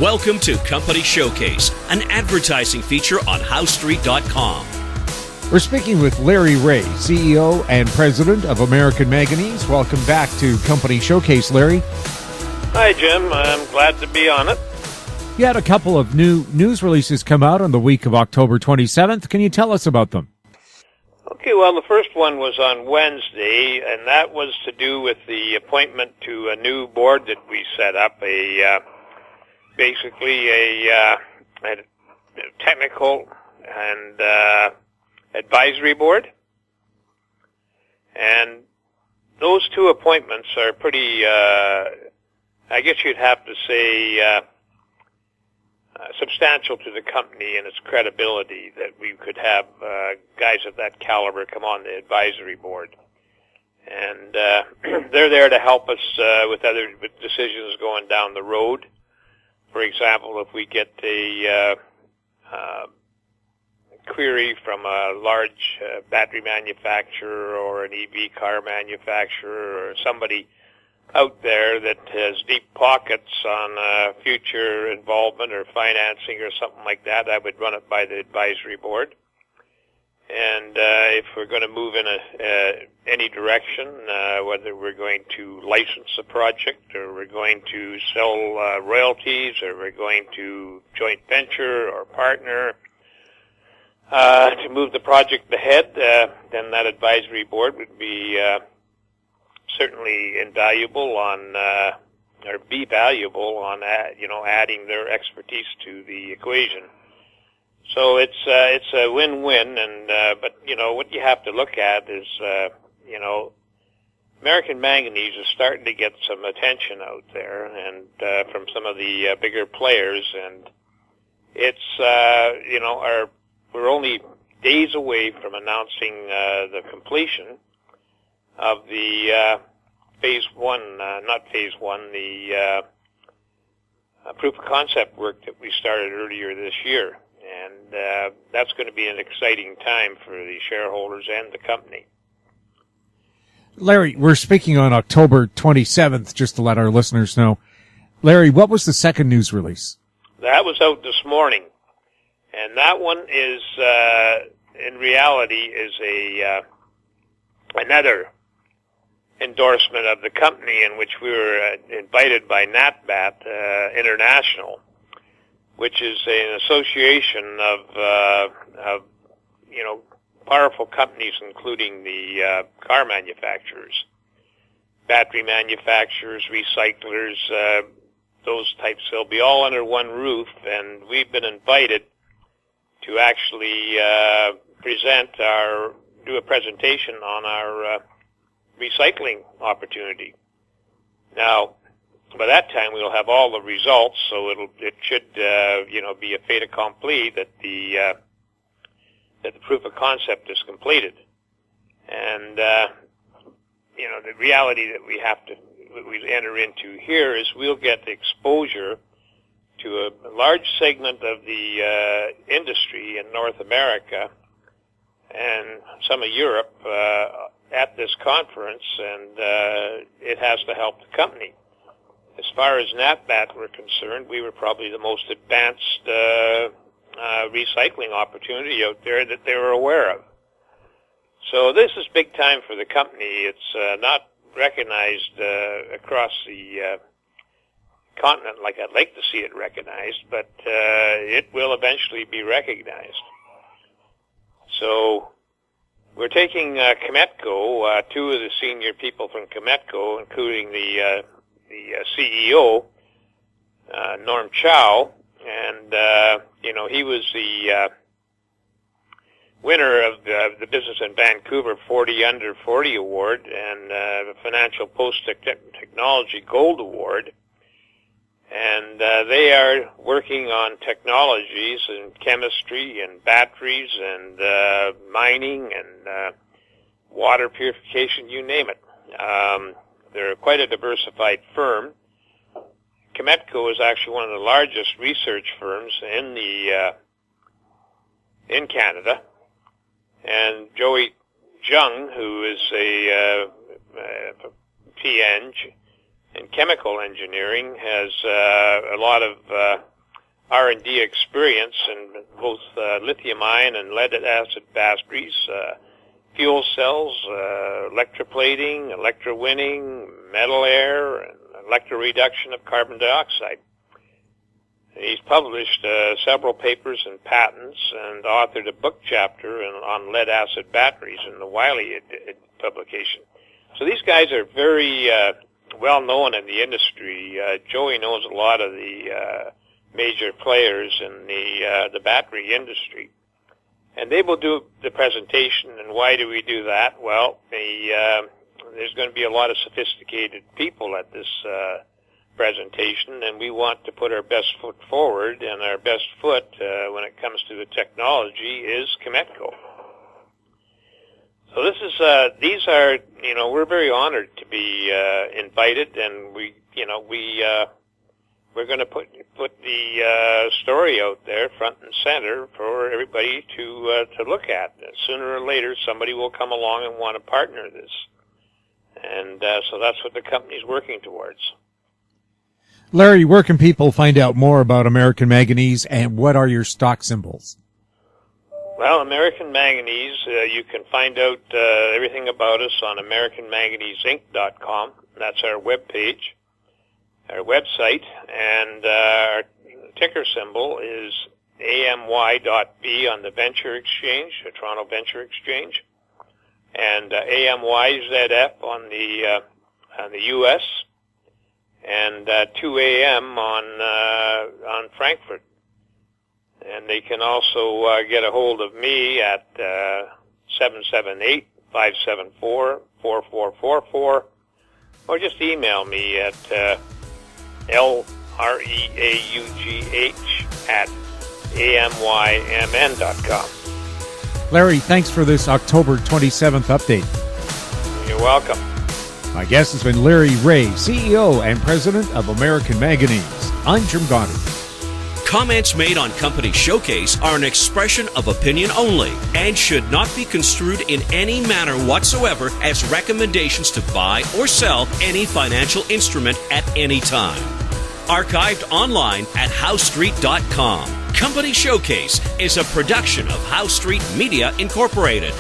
Welcome to Company Showcase, an advertising feature on HowStreet.com. We're speaking with Larry Reaugh, CEO and President of American Manganese. Welcome back to Company Showcase, Larry. Hi, Jim. I'm glad to be on it. You had a couple of new news releases come out on the week of October 27th. Can you tell us about them? Okay, well, the first one was on Wednesday, and that was to do with the appointment to a new board that we set up, basically a technical and advisory board. And those two appointments are pretty, I guess you'd have to say, substantial to the company and its credibility that we could have guys of that caliber come on the advisory board. And they're there to help us with decisions going down the road. For example, if we get a query from a large battery manufacturer or an EV car manufacturer or somebody out there that has deep pockets on future involvement or financing or something like that, I would run it by the advisory board. And if we're going to move in any direction, whether we're going to license a project or we're going to sell royalties or we're going to joint venture or partner to move the project ahead, then that advisory board would be certainly invaluable on or be valuable on adding their expertise to the equation. So it's a win-win, and but what you have to look at is American Manganese is starting to get some attention out there, and from some of the bigger players, and it's we're only days away from announcing the completion of the phase one, the proof of concept work that we started earlier this year. And that's going to be an exciting time for the shareholders and the company. Larry, we're speaking on October 27th, just to let our listeners know. Larry, what was the second news release? That was out this morning. And that one is, in reality, is another endorsement of the company in which we were invited by NaatBatt International, which is an association of powerful companies, including the car manufacturers, battery manufacturers, recyclers, those types. They'll be all under one roof, and we've been invited to actually do a presentation on our recycling opportunity. Now, by that time, we'll have all the results, so it should be a fait accompli that the proof of concept is completed. And the reality that we enter into here is we'll get exposure to a large segment of the industry in North America and some of Europe at this conference, and it has to help the company. As far as NaatBatt were concerned, we were probably the most advanced recycling opportunity out there that they were aware of. So this is big time for the company. It's not recognized across the continent like I'd like to see it recognized, but it will eventually be recognized. So we're taking Cametco, two of the senior people from Cametco, including the CEO, Norm Chow, and he was the winner of the Business in Vancouver 40 Under 40 Award and the Financial Post Technology Gold Award. And they are working on technologies in chemistry and batteries and mining and water purification, you name it. They're quite a diversified firm. Cametco is actually one of the largest research firms in Canada. And Joey Jung, who is a PNG, in chemical engineering, has a lot of R&D experience in both lithium-ion and lead-acid batteries, fuel cells, electroplating, electrowinning, metal air, and electroreduction of carbon dioxide. He's published several papers and patents and authored a book chapter on lead-acid batteries in the Wiley publication. So these guys are very well known in the industry. Joey knows a lot of the major players in the battery industry. And they will do the presentation. And why do we do that? Well, there's going to be a lot of sophisticated people at this presentation, and we want to put our best foot forward, and our best foot when it comes to the technology is Chemetco. So this is, these are, we're very honored to be invited, and we're going to put the story out there front and center for everybody to look at. And sooner or later, somebody will come along and want to partner this, and so that's what the company's working towards. Larry, where can people find out more about American Manganese, and what are your stock symbols? Well, American Manganese, you can find out everything about us on AmericanManganeseInc.com. That's our webpage, our website, and our ticker symbol is AMY.B on the Venture Exchange, the Toronto Venture Exchange, and AMYZF on the U.S., and 2 a.m. on Frankfurt. And they can also get a hold of me at 778-574-4444, or just email me at LREAUGH@AMYMN.com. Larry, thanks for this October 27th update. You're welcome. My guest has been Larry Reaugh, CEO and President of American Manganese. I'm Jim Goddard. Comments made on Company Showcase are an expression of opinion only and should not be construed in any manner whatsoever as recommendations to buy or sell any financial instrument at any time. Archived online at HowStreet.com. Company Showcase is a production of How Street Media Incorporated.